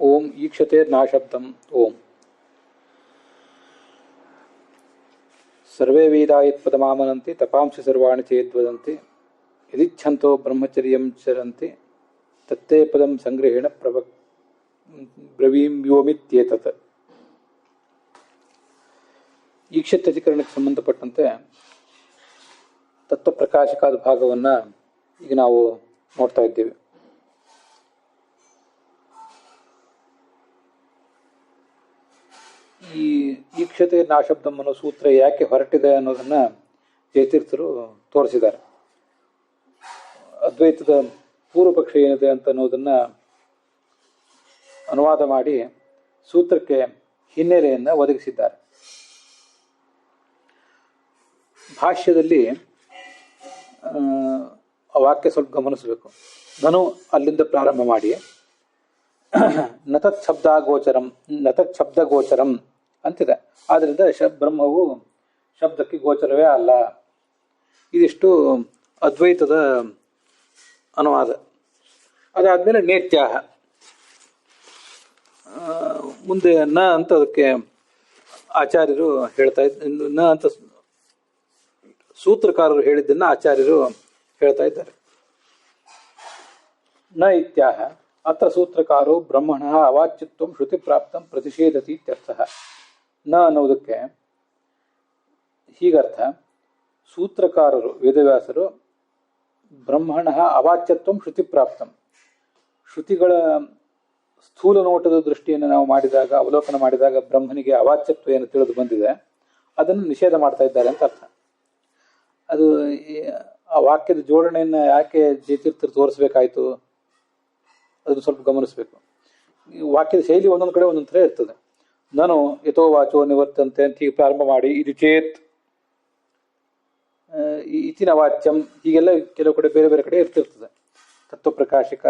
ಓಂ ಈಕ್ಷತೆರ್ನಾಶಬ್ದಂ ಓಂ ಸರ್ವೇ ವೇದಾ ಯತ್ಪದಮಾಮನಂತಿ ತಪಾಂಸಿ ಸರ್ವಾಣಿ ಚೇದ್ವದಂತಿ ಯದಿಚ್ಛಂತೋ ಬ್ರಹ್ಮಚರ್ಯಂ ಚರಂತಿ ತತ್ತೇ ಪದಂ ಸಂಗ್ರಹೇಣ ಬ್ರವೀಮ್ಯೋಮಿತ್ಯೇತತ್. ಈಕ್ಷತ್ಯಧಿಕರಣಕ್ಕೆ ಸಂಬಂಧಪಟ್ಟಂತೆ ತತ್ವಪ್ರಕಾಶಕಾದ ಭಾಗವನ್ನು ಈಗ ನಾವು ನೋಡ್ತಾ ಇದ್ದೇವೆ. ಈ ಈಕ್ಷತೆ ನಾಶಬ್ದಂ ಅನ್ನೋ ಸೂತ್ರ ಯಾಕೆ ಹೊರಟಿದೆ ಅನ್ನೋದನ್ನ ಜಯತೀರ್ಥರು ತೋರಿಸಿದ್ದಾರೆ. ಅದ್ವೈತದ ಪೂರ್ವ ಪಕ್ಷ ಏನಿದೆ ಅಂತ ಅನ್ನೋದನ್ನ ಅನುವಾದ ಮಾಡಿ ಸೂತ್ರಕ್ಕೆ ಹಿನ್ನೆಲೆಯನ್ನು ಒದಗಿಸಿದ್ದಾರೆ. ಭಾಷ್ಯದಲ್ಲಿ ಆ ವಾಕ್ಯ ಸ್ವಲ್ಪ ಗಮನಿಸಬೇಕು. ನಾನು ಅಲ್ಲಿಂದ ಪ್ರಾರಂಭ ಮಾಡಿ ನತತ್ ಶಬ್ದ ಗೋಚರಂ ಅಂತಿದೆ. ಆದ್ದರಿಂದ ಬ್ರಹ್ಮವು ಶಬ್ದಕ್ಕೆ ಗೋಚರವೇ ಅಲ್ಲ. ಇದಿಷ್ಟು ಅದ್ವೈತದ ಅನುವಾದ. ಅದಾದ್ಮೇಲೆ ನೇತ್ಯಾಹ ಮುಂದೆ ನ ಅಂತ ಅದಕ್ಕೆ ಆಚಾರ್ಯರು ಹೇಳ್ತಾ ನ ಅಂತ ಸೂತ್ರಕಾರರು ಹೇಳಿದ್ದನ್ನ ಆಚಾರ್ಯರು ಹೇಳ್ತಾ ಇದ್ದಾರೆ. ನ ಇತ್ಯಾಹ ಅತ್ರ ಸೂತ್ರಕಾರೋ ಬ್ರಹ್ಮಣ ಅವಾಚ್ಯತ್ವ ಶ್ರುತಿ ಪ್ರಾಪ್ತಂ ಪ್ರತಿಷೇಧತಿ ಇತ್ಯರ್ಥಃ. ನ ಅನ್ನೋದಕ್ಕೆ ಹೀಗರ್ಥ, ಸೂತ್ರಕಾರರು ವೇದವ್ಯಾಸರು ಬ್ರಹ್ಮಣ ಅವಾಚ್ಯತ್ವ ಶ್ರುತಿ ಪ್ರಾಪ್ತಂ, ಶ್ರುತಿಗಳ ಸ್ಥೂಲ ನೋಟದ ದೃಷ್ಟಿಯನ್ನು ನಾವು ಮಾಡಿದಾಗ ಅವಲೋಕನ ಮಾಡಿದಾಗ ಬ್ರಹ್ಮನಿಗೆ ಅವಾಚ್ಯತ್ವ ಏನು ತಿಳಿದು ಬಂದಿದೆ ಅದನ್ನು ನಿಷೇಧ ಮಾಡ್ತಾ ಇದ್ದಾರೆ ಅಂತ ಅರ್ಥ. ಅದು ಆ ವಾಕ್ಯದ ಜೋಡಣೆಯನ್ನು ಯಾಕೆ ಜಯತೀರ್ಥರು ತೋರಿಸ್ಬೇಕಾಯ್ತು ಅದನ್ನು ಸ್ವಲ್ಪ ಗಮನಿಸಬೇಕು. ವಾಕ್ಯದ ಶೈಲಿ ಒಂದೊಂದು ಕಡೆ ಒಂದೊಂದು ಥರ ಇರ್ತದೆ. ನಾನು ಯಥೋ ವಾಚೋ ನಿವರ್ತಂತೆ ಅಂತ ಹೀಗೆ ಪ್ರಾರಂಭ ಮಾಡಿ ಇದು ಚೇತ್ ಇತಿನ ವಾಚ್ಯಂ ಹೀಗೆಲ್ಲ ಕೆಲವು ಕಡೆ ಬೇರೆ ಬೇರೆ ಕಡೆ ಇರ್ತಿರ್ತದೆ. ತತ್ವಪ್ರಕಾಶಕ,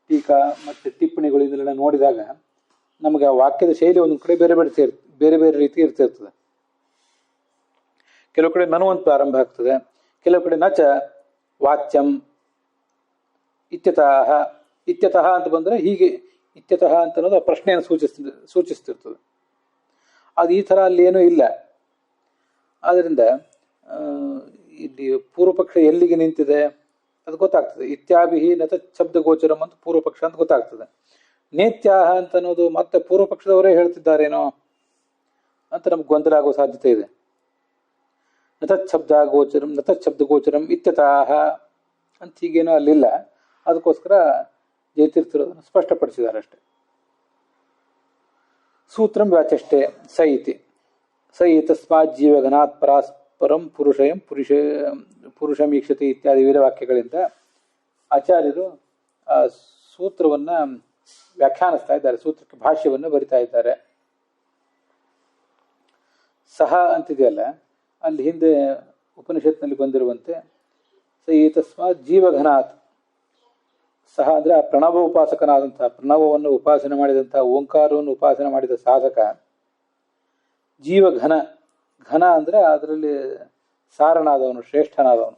ಟೀಕಾ ಮತ್ತು ಟಿಪ್ಪಣಿಗಳು ಇದನ್ನೆಲ್ಲ ನೋಡಿದಾಗ ನಮಗೆ ಆ ವಾಕ್ಯದ ಶೈಲಿ ಒಂದೊಂದು ಕಡೆ ಬೇರೆ ಬೇರೆ ರೀತಿ ಇರ್ತಿರ್ತದೆ. ಕೆಲವು ಕಡೆ ನಾನು ಅಂತ ಪ್ರಾರಂಭ ಆಗ್ತದೆ, ಕೆಲವು ಕಡೆ ನಚ ವಾಚ್ಯಂ ಇತ್ಯತಃ ಅಂತ ಬಂದರೆ ಹೀಗೆ ಇತ್ಯತಃ ಅಂತ ಅನ್ನೋದು ಆ ಪ್ರಶ್ನೆಯನ್ನು ಸೂಚಿಸ್ತಿರ್ತದೆ. ಅದು ಈ ಥರ ಅಲ್ಲಿ ಏನೂ ಇಲ್ಲ. ಆದ್ದರಿಂದ ಇಲ್ಲಿ ಪೂರ್ವಪಕ್ಷ ಎಲ್ಲಿಗೆ ನಿಂತಿದೆ ಅದು ಗೊತ್ತಾಗ್ತದೆ. ಇತ್ಯಾಭಿಹಿ ನತ ಶಬ್ದ ಗೋಚರಂ ಅಂತ ಪೂರ್ವಪಕ್ಷ ಅಂತ ಗೊತ್ತಾಗ್ತದೆ. ನೇತ್ಯಾಹ ಅಂತ ಅನ್ನೋದು ಮತ್ತೆ ಪೂರ್ವಪಕ್ಷದವರೇ ಹೇಳ್ತಿದ್ದಾರೇನೋ ಅಂತ ನಮ್ಗೆ ಗೊಂದಲ ಆಗೋ ಸಾಧ್ಯತೆ ಇದೆ. ನತತ್ ಶಬ್ದ ಗೋಚರಂ ಇತ್ಯತಃ ಅಂತ ಹೀಗೇನೋ ಅಲ್ಲಿಲ್ಲ. ಅದಕ್ಕೋಸ್ಕರ ಜಯತೀರ್ಥರು ಅದನ್ನು ಸ್ಪಷ್ಟಪಡಿಸಿದ್ದಾರೆ ಅಷ್ಟೆ. ಸೂತ್ರಂ ವ್ಯಾಚಷ್ಟೆ ಸ ತಸ್ಮಾತ್ ಜೀವಘನಾತ್ ಪರಸ್ಪರಂ ಪುರುಷಮೀಕ್ಷತೆ ಇತ್ಯಾದಿ ವೀರವಾಕ್ಯಗಳಿಂದ ಆಚಾರ್ಯರು ಆ ಸೂತ್ರವನ್ನ ವ್ಯಾಖ್ಯಾನಿಸ್ತಾ ಇದ್ದಾರೆ, ಸೂತ್ರಕ್ಕೆ ಭಾಷ್ಯವನ್ನು ಬರಿತಾ ಇದ್ದಾರೆ. ಸಹ ಅಂತಿದೆಯಲ್ಲ, ಅಲ್ಲಿ ಹಿಂದೆ ಉಪನಿಷತ್ನಲ್ಲಿ ಬಂದಿರುವಂತೆ ಸ ತಸ್ಮಾತ್ ಜೀವಘನಾತ್, ಸಹ ಅಂದರೆ ಆ ಪ್ರಣವ ಉಪಾಸಕನಾದಂತಹ, ಪ್ರಣವವನ್ನು ಉಪಾಸನೆ ಮಾಡಿದಂತಹ, ಓಂಕಾರವನ್ನು ಉಪಾಸನೆ ಮಾಡಿದ ಸಾಧಕ ಜೀವಘನ. ಘನ ಅಂದರೆ ಅದರಲ್ಲಿ ಸಾರನಾದವನು, ಶ್ರೇಷ್ಠನಾದವನು,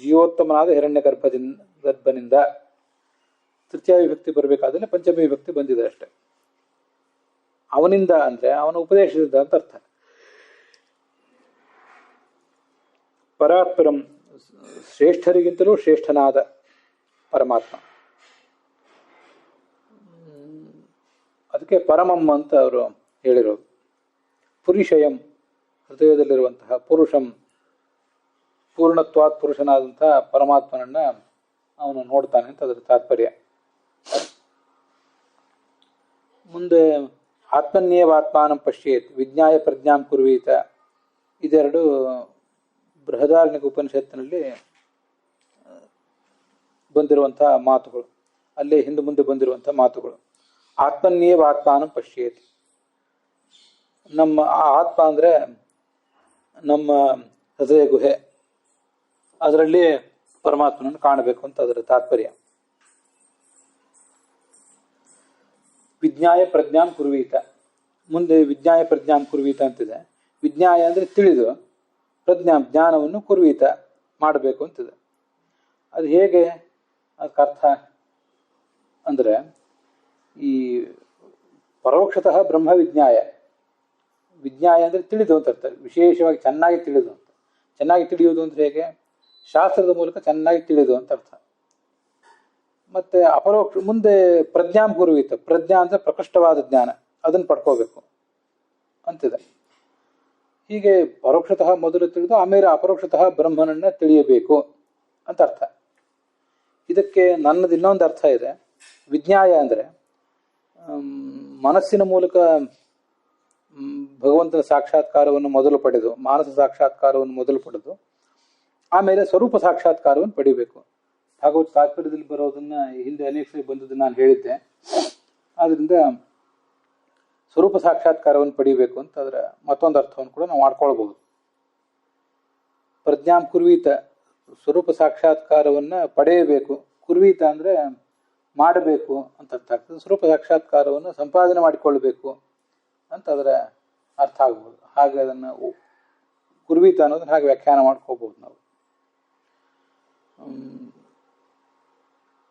ಜೀವೋತ್ತಮನಾದ ಹಿರಣ್ಯ ಗರ್ಭನಿಂದ. ತೃತೀಯ ವಿಭಕ್ತಿ ಬರಬೇಕಾದ್ರೆ ಪಂಚಮಿ ವಿಭಕ್ತಿ ಬಂದಿದೆ ಅಷ್ಟೆ. ಅವನಿಂದ ಅಂದರೆ ಅವನ ಉಪದೇಶದಿಂದ ಅಂತ ಅರ್ಥ. ಪರಾತ್ಪರಂ, ಶ್ರೇಷ್ಠರಿಗಿಂತಲೂ ಶ್ರೇಷ್ಠನಾದ ಪರಮಾತ್ಮ. ಅದಕ್ಕೆ ಪರಮಂ ಅಂತ ಅವರು ಹೇಳಿರೋದು. ಪುರುಷಯಂ, ಹೃದಯದಲ್ಲಿರುವಂತಹ ಪುರುಷಂ, ಪೂರ್ಣತ್ವಾತ್ ಪುರುಷನಾದಂತಹ ಪರಮಾತ್ಮನನ್ನ ಅವನು ನೋಡ್ತಾನೆ ಅಂತ ಅದರ ತಾತ್ಪರ್ಯ. ಮುಂದೆ ಆತ್ಮನ್ಯೇವಾತ್ಮಾನಂ ಪಶ್ಯೇತ್ ವಿಜ್ಞಾಯ ಪ್ರಜ್ಞಾಂ ಕುರ್ವೀತ, ಇದೆರಡು ಬೃಹದಾರಣ್ಯಕ ಉಪನಿಷತ್ತಿನಲ್ಲಿ ಬಂದಿರುವಂತಹ ಮಾತುಗಳು, ಅಲ್ಲೇ ಹಿಂದೆ ಮುಂದೆ ಬಂದಿರುವಂತಹ ಮಾತುಗಳು. ಆತ್ಮನ್ಯೇವ ಆತ್ಮಾನಂ ಪಶ್ಯೇತ್, ನಮ್ಮ ಆತ್ಮ ಅಂದರೆ ನಮ್ಮ ಹೃದಯ ಗುಹೆ, ಅದರಲ್ಲಿ ಪರಮಾತ್ಮನನ್ನು ಕಾಣಬೇಕು ಅಂತ ಅದರ ತಾತ್ಪರ್ಯ. ವಿಜ್ಞಾಯ ಪ್ರಜ್ಞಾಂ ಕುರ್ವೀತ, ಮುಂದೆ ವಿಜ್ಞಾಯ ಪ್ರಜ್ಞಾಂ ಕುರ್ವೀತ ಅಂತಿದೆ. ವಿಜ್ಞಾಯ ಅಂದರೆ ತಿಳಿದು, ಪ್ರಜ್ಞಾಂ ಜ್ಞಾನವನ್ನು ಕುರ್ವೀತ ಮಾಡಬೇಕು ಅಂತಿದೆ. ಅದು ಹೇಗೆ ಅದಕ್ಕೆ ಅರ್ಥ ಅಂದರೆ ಈ ಪರೋಕ್ಷತಃ ಬ್ರಹ್ಮ ವಿಜ್ಞಾಯ, ವಿಜ್ಞಾಯ ಅಂದರೆ ತಿಳಿದು ಅಂತ ಅರ್ಥ, ವಿಶೇಷವಾಗಿ ಚೆನ್ನಾಗಿ ತಿಳಿದು ಅಂತ. ಚೆನ್ನಾಗಿ ತಿಳಿಯುವುದು ಅಂದರೆ ಹೇಗೆ? ಶಾಸ್ತ್ರದ ಮೂಲಕ ಚೆನ್ನಾಗಿ ತಿಳಿದು ಅಂತ ಅರ್ಥ. ಮತ್ತೆ ಅಪರೋಕ್ಷ ಮುಂದೆ ಪ್ರಜ್ಞಾಂ ಪೂರ್ವಿತ, ಪ್ರಜ್ಞಾ ಅಂದರೆ ಪ್ರಕೃಷ್ಟವಾದ ಜ್ಞಾನ, ಅದನ್ನು ಪಡ್ಕೋಬೇಕು ಅಂತಿದೆ. ಹೀಗೆ ಪರೋಕ್ಷತಃ ಮೊದಲು ತಿಳಿದು ಆಮೇಲೆ ಅಪರೋಕ್ಷತಃ ಬ್ರಹ್ಮನನ್ನ ತಿಳಿಯಬೇಕು ಅಂತ ಅರ್ಥ. ಇದಕ್ಕೆ ನನ್ನದು ಇನ್ನೊಂದು ಅರ್ಥ ಇದೆ. ವಿಜ್ಞಾಯ ಅಂದರೆ ಮನಸ್ಸಿನ ಮೂಲಕ ಭಗವಂತನ ಸಾಕ್ಷಾತ್ಕಾರವನ್ನು ಮೊದಲು ಪಡೆದು, ಮಾನಸ ಸಾಕ್ಷಾತ್ಕಾರವನ್ನು ಮೊದಲು ಪಡೆದು ಆಮೇಲೆ ಸ್ವರೂಪ ಸಾಕ್ಷಾತ್ಕಾರವನ್ನು ಪಡಿಬೇಕು. ಭಾಗವತ್ ತಾತ್ಪರ್ಯದಲ್ಲಿ ಬರೋದನ್ನ ಹಿಂದೆ ಅನೇಕ ಸರಿ ಬಂದದ್ದು ನಾನು ಹೇಳಿದ್ದೆ. ಆದ್ರಿಂದ ಸ್ವರೂಪ ಸಾಕ್ಷಾತ್ಕಾರವನ್ನು ಪಡಿಬೇಕು ಅಂತ ಅದರ ಮತ್ತೊಂದು ಅರ್ಥವನ್ನು ಕೂಡ ನಾವು ಮಾಡ್ಕೊಳ್ಬಹುದು. ಪ್ರಜ್ಞಾಂ ಕುರ್ವೀತ, ಸ್ವರೂಪ ಸಾಕ್ಷಾತ್ಕಾರವನ್ನ ಪಡೆಯಬೇಕು. ಕುರ್ವೀತ ಅಂದ್ರೆ ಮಾಡಬೇಕು ಅಂತ ಅರ್ಥ ಆಗ್ತದೆ. ಸ್ವರೂಪ ಸಾಕ್ಷಾತ್ಕಾರವನ್ನು ಸಂಪಾದನೆ ಮಾಡಿಕೊಳ್ಳಬೇಕು ಅಂತ ಅದರ ಅರ್ಥ ಆಗ್ಬೋದು. ಹಾಗೆ ಅದನ್ನು ಕುರ್ವೀತ ಅನ್ನೋದನ್ನ ಹಾಗೆ ವ್ಯಾಖ್ಯಾನ ಮಾಡ್ಕೋಬಹುದು ನಾವು.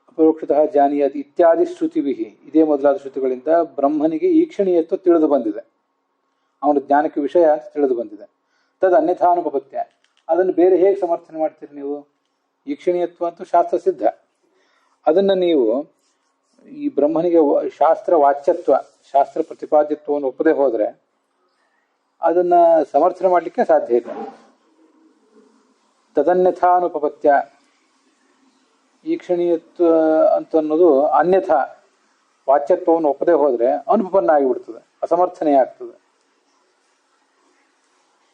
ಅಪರೋಕ್ಷತಃ ಜಾನಿಯಾತ್ ಇತ್ಯಾದಿ ಶ್ರುತಿವಿಹಿ, ಇದೇ ಮೊದಲಾದ ಶ್ರುತಿಗಳಿಂದ ಬ್ರಹ್ಮನಿಗೆ ಈಕ್ಷಣೀಯತ್ವ ತಿಳಿದು ಬಂದಿದೆ, ಅವನ ಜ್ಞಾನಕ್ಕೆ ವಿಷಯ ಅಂತ ತಿಳಿದು ಬಂದಿದೆ. ತದ್ ಅನ್ಯಥಾನುಪಪತ್ಯ, ಅದನ್ನು ಬೇರೆ ಹೇಗೆ ಸಮರ್ಥನೆ ಮಾಡ್ತೀರಿ ನೀವು? ಈಕ್ಷಣೀಯತ್ವ ಅಂತೂ ಶಾಸ್ತ್ರ ಸಿದ್ಧ, ಅದನ್ನು ನೀವು ಈ ಬ್ರಹ್ಮನಿಗೆ ಶಾಸ್ತ್ರ ವಾಚ್ಯತ್ವ, ಶಾಸ್ತ್ರ ಪ್ರತಿಪಾದ್ಯತ್ವವನ್ನು ಒಪ್ಪದೆ ಹೋದರೆ ಅದನ್ನ ಸಮರ್ಥನೆ ಮಾಡಲಿಕ್ಕೆ ಸಾಧ್ಯ ಇಲ್ಲ. ತದನ್ಯಥಾನುಪಪತ್ಯ, ಈಕ್ಷಣೀಯತ್ವ ಅಂತ ಅನ್ನೋದು ಅನ್ಯಥಾ ವಾಚ್ಯತ್ವವನ್ನು ಒಪ್ಪದೆ ಹೋದರೆ ಅನುಪಪನ್ನ ಆಗಿಬಿಡ್ತದೆ, ಅಸಮರ್ಥನೆ ಆಗ್ತದೆ.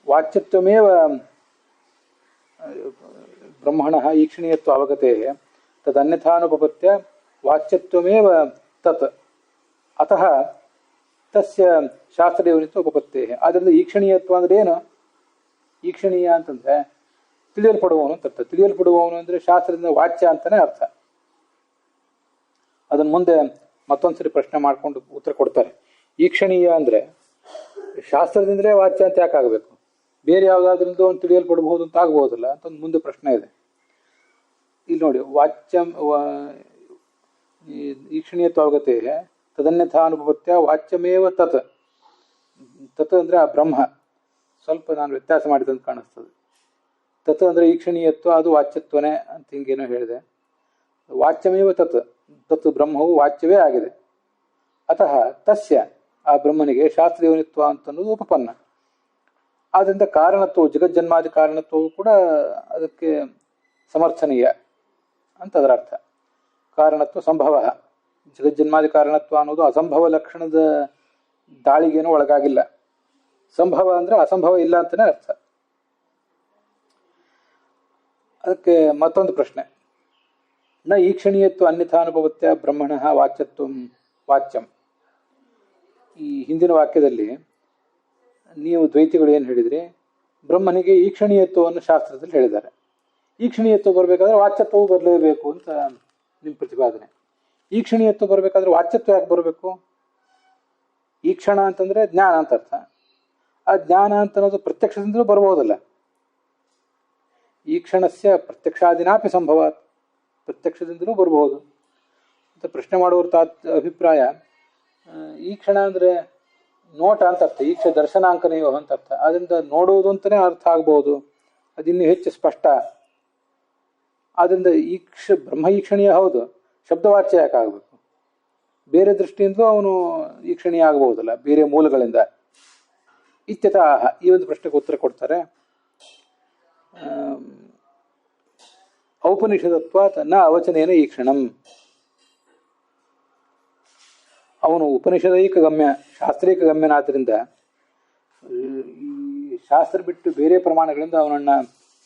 ವಾಚ್ಯತ್ವಮೇವ ಬ್ರಹ್ಮಣ ಈಕ್ಷಣೀಯತ್ವ ಅವಗತೆ ತದನ್ಯಥಾನುಪಪತ್ಯ ವಾಚ್ಯತ್ವಮೇವ ತತ್ ಅತಃ ತಸ್ಯ ಶಾಸ್ತ್ರದೇವನಿತ್ವ ಉಪಪತ್ತೇ. ಆದ್ದರಿಂದ ಈಕ್ಷಣೀಯತ್ವ ಅಂದ್ರೆ ಏನು? ಈಕ್ಷಣೀಯ ಅಂತಂದ್ರೆ ತಿಳಿಯಲ್ಪಡುವವನು ಅಂತ ಅರ್ಥ. ತಿಳಿಯಲ್ಪಡುವವನು ಅಂದ್ರೆ ಶಾಸ್ತ್ರದಿಂದ ವಾಚ್ಯ ಅಂತಾನೆ ಅರ್ಥ. ಅದನ್ನ ಮುಂದೆ ಮತ್ತೊಂದ್ಸರಿ ಪ್ರಶ್ನೆ ಮಾಡ್ಕೊಂಡು ಉತ್ತರ ಕೊಡ್ತಾರೆ. ಈಕ್ಷಣೀಯ ಅಂದ್ರೆ ಶಾಸ್ತ್ರದಿಂದಲೇ ವಾಚ್ಯ ಅಂತ ಯಾಕಾಗಬೇಕು? ಬೇರೆ ಯಾವುದಾದ್ರಿಂದ ಅವನು ತಿಳಿಯಲ್ಪಡಬಹುದು ಅಂತ ಆಗ್ಬಹುದಲ್ಲ ಅಂತ ಒಂದು ಮುಂದೆ ಪ್ರಶ್ನೆ ಇದೆ. ಇಲ್ಲಿ ನೋಡಿ, ವಾಚ್ಯ ಈಕ್ಷಣೀಯತ್ವಾಗತೆ ತದನ್ಯಥಾನುಪತ್ಯ ವಾಚ್ಯಮೇವ ತತ್. ತತ್ ಅಂದ್ರೆ ಆ ಬ್ರಹ್ಮ, ಸ್ವಲ್ಪ ನಾನು ವ್ಯತ್ಯಾಸ ಮಾಡಿದಂತ ಕಾಣಿಸ್ತದೆ. ತತ್ ಅಂದ್ರೆ ಈಕ್ಷಣೀಯತ್ವ, ಅದು ವಾಚ್ಯತ್ವನೇ ಅಂತ ಹಿಂಗೇನೋ ಹೇಳಿದೆ. ವಾಚ್ಯಮೇವ ತತ್, ತತ್ ಬ್ರಹ್ಮವು ವಾಚ್ಯವೇ ಆಗಿದೆ. ಅತಃ ತಸ್ಯ, ಆ ಬ್ರಹ್ಮನಿಗೆ ಶಾಸ್ತ್ರದೇವನಿತ್ವ ಅಂತನ್ನೋದು ಉಪಪನ್ನ. ಆದ್ರಿಂದ ಕಾರಣತ್ವವು, ಜಗಜ್ಜನ್ಮಾದಿ ಕಾರಣತ್ವವು ಕೂಡ ಅದಕ್ಕೆ ಸಮರ್ಥನೀಯ ಅಂತ ಅದರ ಅರ್ಥ. ಕಾರಣತ್ವ ಸಂಭವ, ಜಗಜ್ಜನ್ಮಾದಿ ಕಾರಣತ್ವ ಅನ್ನೋದು ಅಸಂಭವ ಲಕ್ಷಣದ ದಾಳಿಗೇನೂ ಒಳಗಾಗಿಲ್ಲ. ಸಂಭವ ಅಂದ್ರೆ ಅಸಂಭವ ಇಲ್ಲ ಅಂತಾನೆ ಅರ್ಥ. ಅದಕ್ಕೆ ಮತ್ತೊಂದು ಪ್ರಶ್ನೆ, ನ ಈಕ್ಷಣೀಯತ್ವ ಅನ್ಯಥಾನುಭವತ್ಯ ಬ್ರಹ್ಮಣ ವಾಚ್ಯತ್ವ ವಾಚ್ಯಂ. ಈ ಹಿಂದಿನ ವಾಕ್ಯದಲ್ಲಿ ನೀವು ದ್ವೈತಿಗಳು ಏನು ಹೇಳಿದ್ರಿ? ಬ್ರಹ್ಮನಿಗೆ ಈಕ್ಷಣೀಯತ್ವವನ್ನು ಶಾಸ್ತ್ರದಲ್ಲಿ ಹೇಳಿದ್ದಾರೆ. ಈಕ್ಷಣೀಯತ್ವ ಬರಬೇಕಾದ್ರೆ ವಾಚ್ಯತ್ವವು ಬರಲೇಬೇಕು ಅಂತ ನಿಮ್ಮ ಪ್ರತಿಪಾದನೆ. ಈಕ್ಷಣೀಯತ್ವ ಬರಬೇಕಾದ್ರೆ ವಾಚ್ಯತ್ವ ಯಾಕೆ ಬರಬೇಕು? ಈಕ್ಷಣ ಅಂತಂದ್ರೆ ಜ್ಞಾನ ಅಂತ ಅರ್ಥ. ಆ ಜ್ಞಾನ ಅಂತ ಅನ್ನೋದು ಪ್ರತ್ಯಕ್ಷದಿಂದಲೂ ಬರಬಹುದಲ್ಲ. ಈಕ್ಷಣಸ್ಯ ಪ್ರತ್ಯಕ್ಷಾದಿನಾಪಿ ಸಂಭವ, ಪ್ರತ್ಯಕ್ಷದಿಂದಲೂ ಬರಬಹುದು ಅಂತ ಪ್ರಶ್ನೆ ಮಾಡುವ ಅಭಿಪ್ರಾಯ. ಈಕ್ಷಣ ಅಂದ್ರೆ ನೋಟ ಅಂತ ಅರ್ಥ, ಈಕ್ಷ ದರ್ಶನಾಂಕನೆಯೋ ಅಂತ ಅರ್ಥ. ಅದರಿಂದ ನೋಡುವುದು ಅಂತಾನೆ ಅರ್ಥ ಆಗ್ಬಹುದು, ಅದಿನ್ನೂ ಹೆಚ್ಚು ಸ್ಪಷ್ಟ. ಆದ್ರಿಂದ ಬ್ರಹ್ಮ ಈಕ್ಷಣೀಯ ಹೌದು, ಶಬ್ದವಾಚ್ಯ ಯಾಕೆ ಆಗಬೇಕು? ಬೇರೆ ದೃಷ್ಟಿಯಿಂದಲೂ ಅವನು ಈಕ್ಷಣೀಯ ಆಗಬಹುದಲ್ಲ, ಬೇರೆ ಮೂಲಗಳಿಂದ. ಇತ್ಯತಃ ಈ ಒಂದು ಪ್ರಶ್ನೆಗೆ ಉತ್ತರ ಕೊಡ್ತಾರೆ. ಔಪನಿಷದತ್ವಾತ್ ನ ಅವಚನೇನ ಈಕ್ಷಣಂ. ಅವನು ಉಪನಿಷದೈಕ ಗಮ್ಯ, ಶಾಸ್ತ್ರೀಕ ಗಮ್ಯನಾದ್ದರಿಂದ ಈ ಶಾಸ್ತ್ರ ಬಿಟ್ಟು ಬೇರೆ ಪ್ರಮಾಣಗಳಿಂದ ಅವನನ್ನ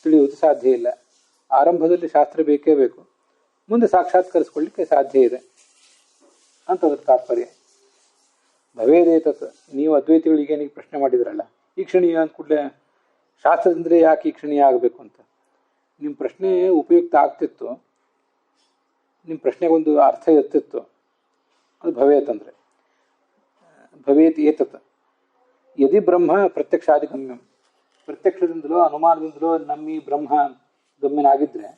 ತಿಳಿಯುವುದು ಸಾಧ್ಯ ಇಲ್ಲ. ಆರಂಭದಲ್ಲಿ ಶಾಸ್ತ್ರ ಬೇಕೇ ಬೇಕು, ಮುಂದೆ ಸಾಕ್ಷಾತ್ಕರಿಸ್ಕೊಳ್ಳಿಕ್ಕೆ ಸಾಧ್ಯ ಇದೆ ಅಂತ ಅದರ ತಾತ್ಪರ್ಯ. ಭವೇದೇತತ್, ನೀವು ಅದ್ವೈತಿಗಳಿಗೆ ನೀವು ಪ್ರಶ್ನೆ ಮಾಡಿದ್ರಲ್ಲ, ಈಕ್ಷಣೀಯ ಅಂದ ಕೂಡಲೇ ಶಾಸ್ತ್ರದಿಂದಲೇ ಯಾಕೆ ಈಕ್ಷಣೀಯ ಆಗಬೇಕು ಅಂತ. ನಿಮ್ಮ ಪ್ರಶ್ನೆ ಉಪಯುಕ್ತ ಆಗ್ತಿತ್ತು, ನಿಮ್ಮ ಪ್ರಶ್ನೆಗೊಂದು ಅರ್ಥ ಇರ್ತಿತ್ತು. ಅದು ಭವೇತ್ ಅಂದರೆ ಭವೇತ್ ಏತತ್ ಯದಿ ಬ್ರಹ್ಮ ಪ್ರತ್ಯಕ್ಷಾದಿ ಗಮ್ಯಂ. ಪ್ರತ್ಯಕ್ಷದಿಂದಲೋ ಅನುಮಾನದಿಂದಲೋ ನಮ್ಮಿ ಬ್ರಹ್ಮ ಗಮ್ಯನಾಗಿದ್ರೆ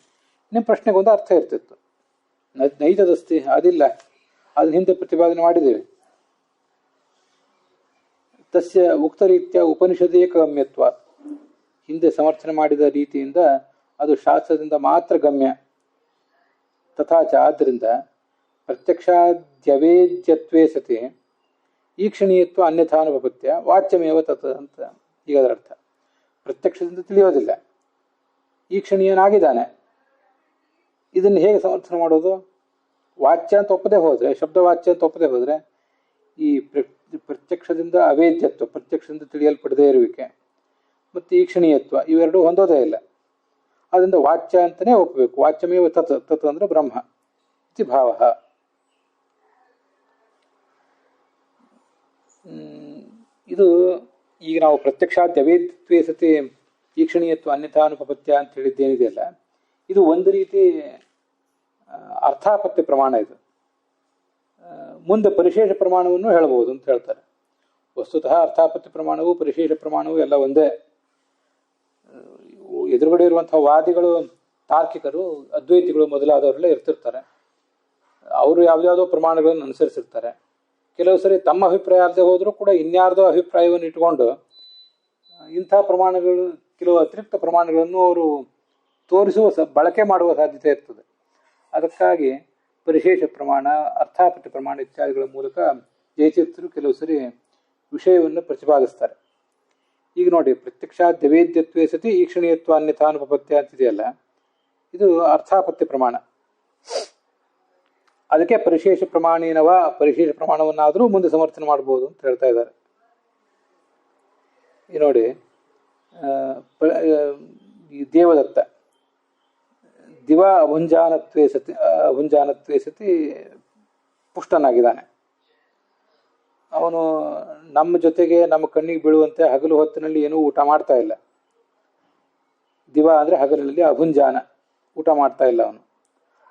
ನಿಮ್ಮ ಪ್ರಶ್ನೆಗೊಂದು ಅರ್ಥ ಇರ್ತಿತ್ತು. ನೈತದಸ್ತಿ, ಅದಿಲ್ಲ. ಅದನ್ನ ಹಿಂದೆ ಪ್ರತಿಪಾದನೆ ಮಾಡಿದ್ದೇವೆ. ತಸ್ಯ ಉಕ್ತ ರೀತ್ಯ ಉಪನಿಷದೇಕ ಗಮ್ಯತ್ವ, ಹಿಂದೆ ಸಮರ್ಥನೆ ಮಾಡಿದ ರೀತಿಯಿಂದ ಅದು ಶಾಸ್ತ್ರದಿಂದ ಮಾತ್ರ ಗಮ್ಯ. ತಥಾಚ, ಆದ್ದರಿಂದ ಪ್ರತ್ಯಕ್ಷಾದ್ಯವೇದ್ಯತ್ವೇ ಸತಿ ಈಕ್ಷಣೀಯತ್ವ ಅನ್ಯಥಾನುಪತ್ಯ ವಾಚ್ಯಮೇವ ತತ್ ಅಂತ ಈಗ ಅದರ ಅರ್ಥ. ಪ್ರತ್ಯಕ್ಷದಿಂದ ತಿಳಿಯೋದಿಲ್ಲ, ಈಕ್ಷಣೀಯನಾಗಿದ್ದಾನೆ, ಇದನ್ನು ಹೇಗೆ ಸಮರ್ಥನೆ ಮಾಡೋದು? ವಾಚ್ಯ ಅಂತ ಒಪ್ಪದೆ ಹೋದರೆ, ಶಬ್ದವಾಚ್ಯ ಅಂತ ಒಪ್ಪದೆ ಹೋದರೆ, ಈ ಪ್ರತ್ಯಕ್ಷದಿಂದ ಅವೇದ್ಯತ್ವ, ಪ್ರತ್ಯಕ್ಷದಿಂದ ತಿಳಿಯಲ್ಪಡದೇ ಇರುವಿಕೆ, ಮತ್ತು ಈಕ್ಷಣೀಯತ್ವ ಇವೆರಡೂ ಹೊಂದೋದೇ ಇಲ್ಲ. ಅದರಿಂದ ವಾಚ್ಯ ಅಂತಲೇ ಒಪ್ಪಬೇಕು. ವಾಚ್ಯಮೇವ ತತ್, ತತ್ ಅಂದರೆ ಬ್ರಹ್ಮ ಇತಿ ಭಾವ. ಇದು ಈಗ ನಾವು ಪ್ರತ್ಯಕ್ಷಾದ್ಯವೇದ್ಯತ್ವೇ ಸತಿ ಈಕ್ಷಣೀಯತ್ವ ಅನ್ಯಥಾನುಪಪತ್ಯ ಅಂತ ಹೇಳಿದ್ದೇನಿದೆಯಲ್ಲ, ಇದು ಒಂದು ರೀತಿ ಅರ್ಥಾಪತ್ಯ ಪ್ರಮಾಣ. ಇದು ಮುಂದೆ ಪರಿಶೇಷ ಪ್ರಮಾಣವನ್ನು ಹೇಳಬಹುದು ಅಂತ ಹೇಳ್ತಾರೆ. ವಸ್ತುತಃ ಅರ್ಥಾಪತ್ಯ ಪ್ರಮಾಣವು ಪರಿಶೇಷ ಪ್ರಮಾಣವು ಎಲ್ಲ ಒಂದೇ. ಎದುರುಗಡೆ ಇರುವಂತಹ ವಾದಿಗಳು, ತಾರ್ಕಿಕರು, ಅದ್ವೈತಿಗಳು ಮೊದಲಾದವರೆಲ್ಲ ಇರ್ತಿರ್ತಾರೆ. ಅವರು ಯಾವುದ್ಯಾವುದೋ ಪ್ರಮಾಣಗಳನ್ನು ಅನುಸರಿಸಿರ್ತಾರೆ. ಕೆಲವು ಸರಿ ತಮ್ಮ ಅಭಿಪ್ರಾಯ ಅಲ್ಲದೆ ಹೋದರೂ ಕೂಡ ಇನ್ಯಾರ್ದೋ ಅಭಿಪ್ರಾಯವನ್ನು ಇಟ್ಟುಕೊಂಡು ಇಂಥ ಪ್ರಮಾಣಗಳು, ಕೆಲವು ಅತಿರಿಕ್ತ ಪ್ರಮಾಣಗಳನ್ನು ಅವರು ತೋರಿಸುವ ಬಳಕೆ ಮಾಡುವ ಸಾಧ್ಯತೆ ಇರ್ತದೆ. ಅದಕ್ಕಾಗಿ ಪರಿಶೇಷ ಪ್ರಮಾಣ, ಅರ್ಥಾಪತ್ಯ ಪ್ರಮಾಣ ಇತ್ಯಾದಿಗಳ ಮೂಲಕ ಜಯತೀರ್ಥರು ಕೆಲವು ಸರಿ ವಿಷಯವನ್ನು ಪ್ರತಿಪಾದಿಸ್ತಾರೆ. ಈಗ ನೋಡಿ, ಪ್ರತ್ಯಕ್ಷಾದ್ಯವೇದ್ಯತ್ವೇ ಸತಿ ಈಕ್ಷಣೀಯತ್ವ ಅನ್ಯಥಾನುಪಪತ್ಯ ಅಂತಿದೆಯಲ್ಲ, ಇದು ಅರ್ಥಾಪತ್ಯ ಪ್ರಮಾಣ. ಅದಕ್ಕೆ ಪರಿಶೇಷ ಪ್ರಮಾಣೇನವ, ಪರಿಶೇಷ ಪ್ರಮಾಣವನ್ನಾದರೂ ಮುಂದೆ ಸಮರ್ಥನೆ ಮಾಡ್ಬೋದು ಅಂತ ಹೇಳ್ತಾ ಇದ್ದಾರೆ. ಈ ನೋಡಿ, ಈ ದೇವದತ್ತ ದಿವಾ ಅಭುಂಜಾನತ್ವೇ ಸತಿ ಪುಷ್ಟನಾಗಿದ್ದಾನೆ. ಅವನು ನಮ್ಮ ಜೊತೆಗೆ ನಮ್ಮ ಕಣ್ಣಿಗೆ ಬೀಳುವಂತೆ ಹಗಲು ಹೊತ್ತಿನಲ್ಲಿ ಏನೂ ಊಟ ಮಾಡ್ತಾ ಇಲ್ಲ. ದಿವಾ ಅಂದರೆ ಹಗಲಿನಲ್ಲಿ, ಅಭುಂಜಾನ ಊಟ ಮಾಡ್ತಾ ಇಲ್ಲ ಅವನು.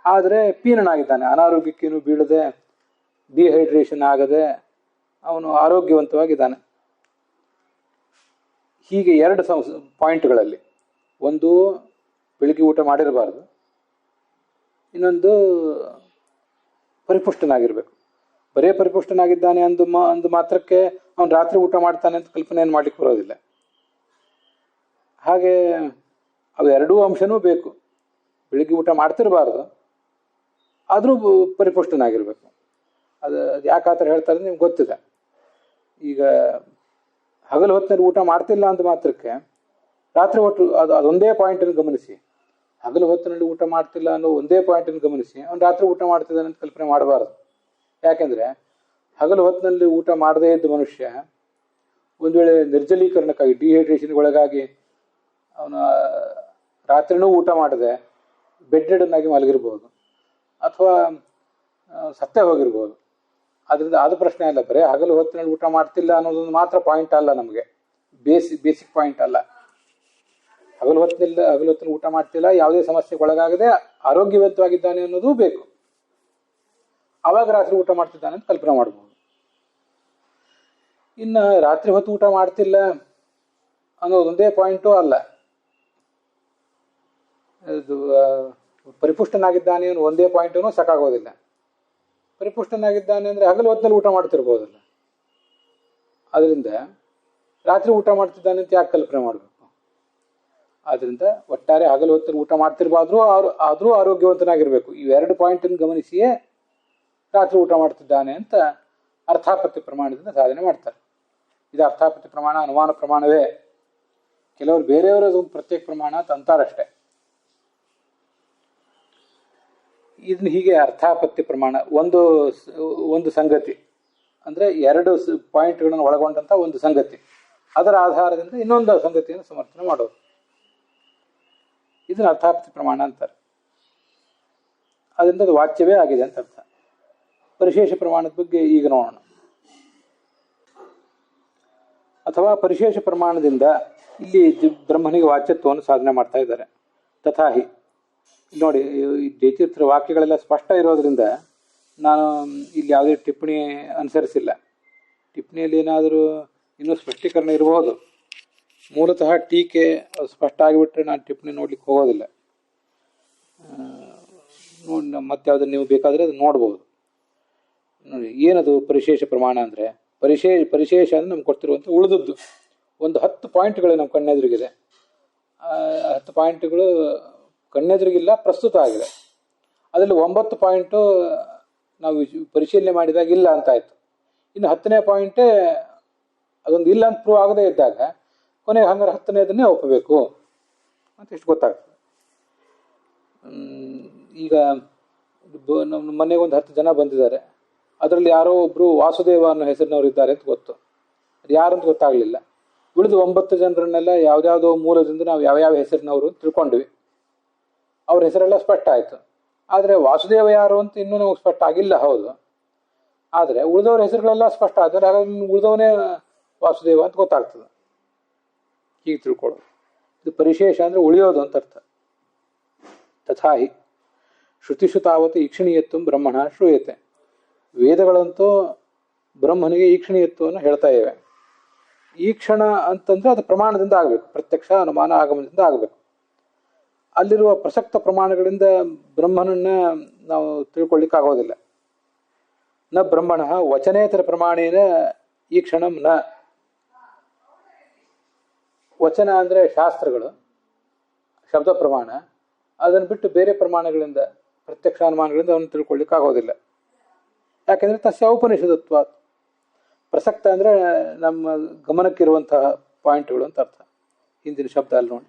ಆದರೆ ಪೀನನಾಗಿದ್ದಾನೆ, ಅನಾರೋಗ್ಯಕ್ಕೇನು ಬೀಳದೆ, ಡಿಹೈಡ್ರೇಷನ್ ಆಗದೆ ಅವನು ಆರೋಗ್ಯವಂತವಾಗಿದ್ದಾನೆ. ಹೀಗೆ ಎರಡು ಪಾಯಿಂಟ್ಗಳಲ್ಲಿ, ಒಂದು ಬೆಳಿಗ್ಗೆ ಊಟ ಮಾಡಿರಬಾರ್ದು, ಇನ್ನೊಂದು ಪರಿಪುಷ್ಟನಾಗಿರ್ಬೇಕು. ಬರೇ ಪರಿಪುಷ್ಟನಾಗಿದ್ದಾನೆ ಅಂದು ಮಾತ್ರಕ್ಕೆ ಅವನು ರಾತ್ರಿ ಊಟ ಮಾಡ್ತಾನೆ ಅಂತ ಕಲ್ಪನೆಯನ್ನು ಮಾಡ್ಲಿಕ್ಕೆ ಬರೋದಿಲ್ಲ. ಹಾಗೆ ಅವೆರಡೂ ಅಂಶನೂ ಬೇಕು. ಬೆಳಿಗ್ಗೆ ಊಟ ಮಾಡ್ತಿರಬಾರ್ದು, ಆದರೂ ಪರಿಪುಷ್ಟನಾಗಿರ್ಬೇಕು. ಅದು ಯಾಕೆ ಆ ಥರ ಹೇಳ್ತಾರೆ ನಿಮ್ಗೆ ಗೊತ್ತಿದೆ. ಈಗ ಹಗಲು ಹೊತ್ತಿನಲ್ಲಿ ಊಟ ಮಾಡ್ತಿಲ್ಲ ಅಂದ ಮಾತ್ರಕ್ಕೆ ರಾತ್ರಿ ಹೊತ್ತು ಅದೊಂದೇ ಪಾಯಿಂಟನ್ನು ಗಮನಿಸಿ. ಹಗಲು ಹೊತ್ತಿನಲ್ಲಿ ಊಟ ಮಾಡ್ತಿಲ್ಲ ಅನ್ನೋ ಒಂದೇ ಪಾಯಿಂಟನ್ನು ಗಮನಿಸಿ ಅವ್ನು ರಾತ್ರಿ ಊಟ ಮಾಡ್ತಿದ್ದಾನೆ ಅಂತ ಕಲ್ಪನೆ ಮಾಡಬಾರ್ದು. ಯಾಕೆಂದರೆ ಹಗಲು ಹೊತ್ತಿನಲ್ಲಿ ಊಟ ಮಾಡದೇ ಇದ್ದ ಮನುಷ್ಯ ಒಂದು ವೇಳೆ ನಿರ್ಜಲೀಕರಣಕ್ಕಾಗಿ, ಡಿಹೈಡ್ರೇಷನ್ಗೆ ಒಳಗಾಗಿ ಅವನು ರಾತ್ರಿನೂ ಊಟ ಮಾಡದೆ ಬೆಡ್ ರಿಡನ್ ಆಗಿ ಮಲಗಿರ್ಬೋದು, ಅಥವಾ ಸತ್ತೇ ಹೋಗಿರ್ಬೋದು. ಅದರಿಂದ ಅದು ಪ್ರಶ್ನೆ ಅಲ್ಲ. ಬರೀ ಹಗಲು ಹೊತ್ತಿನಲ್ಲಿ ಊಟ ಮಾಡ್ತಿಲ್ಲ ಅನ್ನೋದೊಂದು ಮಾತ್ರ ಪಾಯಿಂಟ್ ಅಲ್ಲ, ನಮಗೆ ಬೇಸಿಕ್ ಪಾಯಿಂಟ್ ಅಲ್ಲ. ಹಗಲು ಹೊತ್ತಿನಲ್ಲಿ ಊಟ ಮಾಡ್ತಿಲ್ಲ, ಯಾವುದೇ ಸಮಸ್ಯೆಗೆ ಒಳಗಾಗದೆ ಆರೋಗ್ಯವಂತವಾಗಿದ್ದಾನೆ ಅನ್ನೋದು ಬೇಕು. ಆವಾಗ ರಾತ್ರಿ ಊಟ ಮಾಡ್ತಿದ್ದಾನೆ ಅಂತ ಕಲ್ಪನೆ ಮಾಡ್ಬೋದು. ಇನ್ನು ರಾತ್ರಿ ಹೊತ್ತು ಊಟ ಮಾಡ್ತಿಲ್ಲ ಅನ್ನೋದೊಂದೇ ಪಾಯಿಂಟು ಅಲ್ಲ, ಇದು ಪರಿಪುಷ್ಟನಾಗಿದ್ದಾನೆ ಅನ್ನೋ ಒಂದೇ ಪಾಯಿಂಟೂ ಸಾಕಾಗೋದಿಲ್ಲ. ಪರಿಪುಷ್ಟನಾಗಿದ್ದಾನೆ ಅಂದರೆ ಹಗಲು ಹೊತ್ತಿನಲ್ಲಿ ಊಟ ಮಾಡ್ತಿರ್ಬೋದಲ್ಲ, ಅದರಿಂದ ರಾತ್ರಿ ಊಟ ಮಾಡ್ತಿದ್ದಾನೆ ಅಂತ ಯಾಕೆ ಕಲ್ಪನೆ ಮಾಡಬೇಕು? ಆದ್ದರಿಂದ ಒಟ್ಟಾರೆ ಹಗಲು ಹೊತ್ತಲ್ಲಿ ಊಟ ಮಾಡ್ತಿರ್ಬಾದ್ರೂ ಆದರೂ ಆರೋಗ್ಯವಂತನಾಗಿರ್ಬೇಕು. ಇವೆರಡು ಪಾಯಿಂಟನ್ನು ಗಮನಿಸಿಯೇ ರಾತ್ರಿ ಊಟ ಮಾಡ್ತಿದ್ದಾನೆ ಅಂತ ಅರ್ಥಾಪತ್ಯ ಪ್ರಮಾಣದಿಂದ ಸಾಧನೆ ಮಾಡ್ತಾರೆ. ಇದು ಅರ್ಥಾಪತ್ಯ ಪ್ರಮಾಣ, ಅನುಮಾನ ಪ್ರಮಾಣವೇ. ಕೆಲವರು ಬೇರೆಯವರು ಅದು ಪ್ರತ್ಯೇಕ ಪ್ರಮಾಣ ಅಂತ ಅಂತಾರಷ್ಟೇ. ಇದನ್ನ ಹೀಗೆ ಅರ್ಥಾಪತ್ಯ ಪ್ರಮಾಣ ಒಂದು ಸಂಗತಿ ಅಂದರೆ ಎರಡು ಪಾಯಿಂಟ್ಗಳನ್ನು ಒಳಗೊಂಡಂಥ ಒಂದು ಸಂಗತಿ, ಅದರ ಆಧಾರದಿಂದ ಇನ್ನೊಂದು ಸಂಗತಿಯನ್ನು ಸಮರ್ಥನೆ ಮಾಡೋದು, ಇದನ್ನ ಅರ್ಥಾಪತ್ಯ ಪ್ರಮಾಣ ಅಂತಾರೆ. ಅದರಿಂದ ಅದು ವಾಚ್ಯವೇ ಆಗಿದೆ ಅಂತ ಅರ್ಥ. ಪರಿಶೇಷ ಪ್ರಮಾಣದ ಬಗ್ಗೆ ಈಗ ನೋಡೋಣ. ಅಥವಾ ಪರಿಶೇಷ ಪ್ರಮಾಣದಿಂದ ಇಲ್ಲಿ ಬ್ರಹ್ಮನಿಗೆ ವಾಚ್ಯತ್ವವನ್ನು ಸಾಧನೆ ಮಾಡ್ತಾ ಇದ್ದಾರೆ. ತಥಾಹಿ ನೋಡಿ, ಈ ಜಯತೀರ್ಥರ ವಾಕ್ಯಗಳೆಲ್ಲ ಸ್ಪಷ್ಟ ಇರೋದ್ರಿಂದ ನಾನು ಇಲ್ಲಿ ಯಾವುದೇ ಟಿಪ್ಪಣಿ ಅನುಸರಿಸಿಲ್ಲ. ಟಿಪ್ಪಣಿಯಲ್ಲಿ ಏನಾದರೂ ಇನ್ನೂ ಸ್ಪಷ್ಟೀಕರಣ ಇರಬಹುದು. ಮೂಲತಃ ಟೀಕೆ ಸ್ಪಷ್ಟ ಆಗಿಬಿಟ್ರೆ ನಾನು ಟಿಪ್ಪಣಿ ನೋಡ್ಲಿಕ್ಕೆ ಹೋಗೋದಿಲ್ಲ. ಮತ್ತೆ ಯಾವುದನ್ನು ನೀವು ಬೇಕಾದರೆ ಅದು ನೋಡ್ಬೋದು. ಏನದು ಪರಿಶೇಷ ಪ್ರಮಾಣ ಅಂದರೆ? ಪರಿಶೇಷ ಅಂದರೆ ನಮ್ಗೆ ಕೊಡ್ತಿರುವಂಥ ಉಳಿದದ್ದು ಒಂದು 10 ಪಾಯಿಂಟ್ಗಳು ನಮ್ಮ ಕಣ್ಣೆದುರಿಗಿದೆ. 10 ಪಾಯಿಂಟ್ಗಳು ಕಣ್ಣೆದುರಿಗಿಲ್ಲ, ಪ್ರಸ್ತುತ ಆಗಿದೆ. ಅದರಲ್ಲಿ 9 ಪಾಯಿಂಟು ನಾವು ಪರಿಶೀಲನೆ ಮಾಡಿದಾಗ ಇಲ್ಲ ಅಂತ ಆಯಿತು. ಇನ್ನು 10ನೇ ಪಾಯಿಂಟೇ ಅದೊಂದು ಇಲ್ಲ ಅಂತ ಪ್ರೂವ್ ಆಗದೇ ಇದ್ದಾಗ ಕೊನೆಗೆ ಹಂಗಾರೆ 10ನೇದನ್ನೇ ಒಪ್ಪಬೇಕು ಅಂತ ಇಷ್ಟು ಗೊತ್ತಾಗ್ತದೆ. ಈಗ ನಮ್ಮ ಮನೆಗೆ ಒಂದು 10 ಜನ ಬಂದಿದ್ದಾರೆ. ಅದರಲ್ಲಿ ಯಾರೋ ಒಬ್ಬರು ವಾಸುದೇವ ಅನ್ನೋ ಹೆಸರಿನವ್ರು ಇದ್ದಾರೆ ಅಂತ ಗೊತ್ತು. ಅದು ಯಾರಂತ ಗೊತ್ತಾಗಲಿಲ್ಲ. ಉಳಿದು 9 ಜನರನ್ನೆಲ್ಲ ಯಾವುದ್ಯಾವುದೋ ಮೂಲದಿಂದ ನಾವು ಯಾವ್ಯಾವ ಹೆಸರಿನವರು ತಿಳ್ಕೊಂಡ್ವಿ. ಅವ್ರ ಹೆಸರೆಲ್ಲ ಸ್ಪಷ್ಟ ಆಯಿತು. ಆದರೆ ವಾಸುದೇವ ಯಾರು ಅಂತ ಇನ್ನೂ ನಮಗೆ ಸ್ಪಷ್ಟ ಆಗಿಲ್ಲ. ಹೌದು, ಆದರೆ ಉಳಿದವ್ರ ಹೆಸರುಗಳೆಲ್ಲ ಸ್ಪಷ್ಟ ಆದರೆ ಹಾಗಾಗಿ ಉಳಿದವನೇ ವಾಸುದೇವ ಅಂತ ಗೊತ್ತಾಗ್ತದೆ. ಹೀಗೆ ತಿಳ್ಕೊಳ್ಳೋದು. ಇದು ಪರಿಶೇಷ ಅಂದರೆ ಉಳಿಯೋದು ಅಂತ ಅರ್ಥ. ತಥಾಹಿ ಶ್ರುತಿಷು ತಾವತ್ತು ಈಕ್ಷಣೀಯತ್ವ ಬ್ರಹ್ಮಣ ಶ್ರೂಯತೆ. ವೇದಗಳಂತೂ ಬ್ರಹ್ಮನಿಗೆ ಈಕ್ಷಣೀಯತ್ವವನ್ನು ಹೇಳ್ತಾ ಇವೆ. ಈಕ್ಷಣ ಅಂತಂದರೆ ಅದು ಪ್ರಮಾಣದಿಂದ ಆಗಬೇಕು, ಪ್ರತ್ಯಕ್ಷ ಅನುಮಾನ ಆಗಮನದಿಂದ ಆಗಬೇಕು. ಅಲ್ಲಿರುವ ಪ್ರಸಕ್ತ ಪ್ರಮಾಣಗಳಿಂದ ಬ್ರಹ್ಮನನ್ನ ನಾವು ತಿಳ್ಕೊಳ್ಳಿಕ್ಕೆ ಆಗೋದಿಲ್ಲ. ನ ಬ್ರಹ್ಮಣ ವಚನೇತರ ಪ್ರಮಾಣೇನ ಈಕ್ಷಣಂ ನ. ವಚನ ಅಂದರೆ ಶಾಸ್ತ್ರಗಳು, ಶಬ್ದ ಪ್ರಮಾಣ. ಅದನ್ನು ಬಿಟ್ಟು ಬೇರೆ ಪ್ರಮಾಣಗಳಿಂದ, ಪ್ರತ್ಯಕ್ಷ ಅನುಮಾನಗಳಿಂದ ಅವನು ತಿಳ್ಕೊಳ್ಳಿಕ್ಕೆ ಆಗೋದಿಲ್ಲ. ಯಾಕೆಂದರೆ ತಸ್ಯ ಔಪನಿಷದತ್ವ. ಪ್ರಸಕ್ತ ಅಂದರೆ ನಮ್ಮ ಗಮನಕ್ಕಿರುವಂತಹ ಪಾಯಿಂಟ್ಗಳು ಅಂತ ಅರ್ಥ. ಹಿಂದಿನ ಶಬ್ದ ಅಲ್ಲಿ ನೋಡಿ.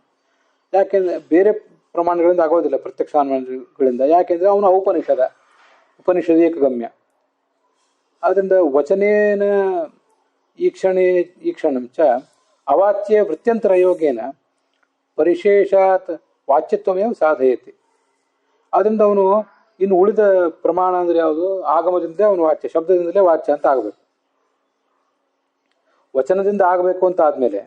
ಯಾಕೆಂದರೆ ಬೇರೆ ಪ್ರಮಾಣಗಳಿಂದ ಆಗೋದಿಲ್ಲ, ಪ್ರತ್ಯಕ್ಷ ಅನುಮಾನಗಳಿಂದ. ಯಾಕೆಂದರೆ ಅವನು ಉಪನಿಷದೀಕ ಗಮ್ಯ. ಆದ್ದರಿಂದ ವಚನೇನ ಈಕ್ಷಣಂ ಚ ಅವಾಚ್ಯ ವೃತ್ಯಂತರ ಯೋಗೇನ ಪರಿಶೇಷಾತ್ ವಾಚ್ಯತ್ವಮೇವ ಸಾಧಯತಿ. ಆದ್ದರಿಂದ ಅವನು ಇನ್ನು ಉಳಿದ ಪ್ರಮಾಣ ಅಂದರೆ ಯಾವುದು? ಆಗಮದಿಂದ ಅವನು ವಾಚ್ಯ, ಶಬ್ದದಿಂದಲೇ ವಾಚ್ಯ ಅಂತ ಆಗಬೇಕು. ವಚನದಿಂದ ಆಗಬೇಕು ಅಂತ ಆದಮೇಲೆ